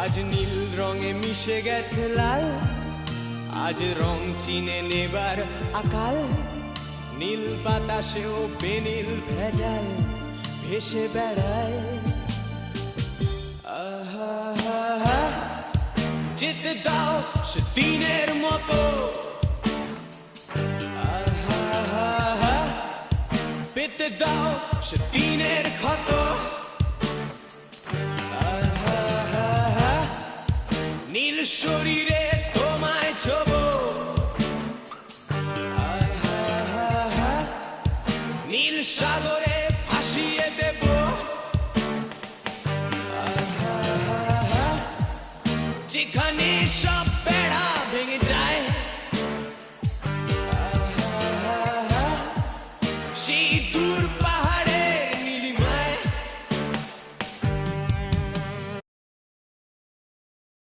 আজ নীল রঙে মিশে গেছে লাল, আজ রং চিনে নেবার আকাল। নীল বাতাসেও বেনীল ভেজাল ভেসে বেড়ায়। আহা, যেতে দাও সে দিনের মতো, আহা, পেতে দাও সে দিনের ক্ষত। আহা, নীল শরীরে তোমায় ছোবো, আহা, নীল সাগরে ভাসিয়ে দেব। যেখানে সব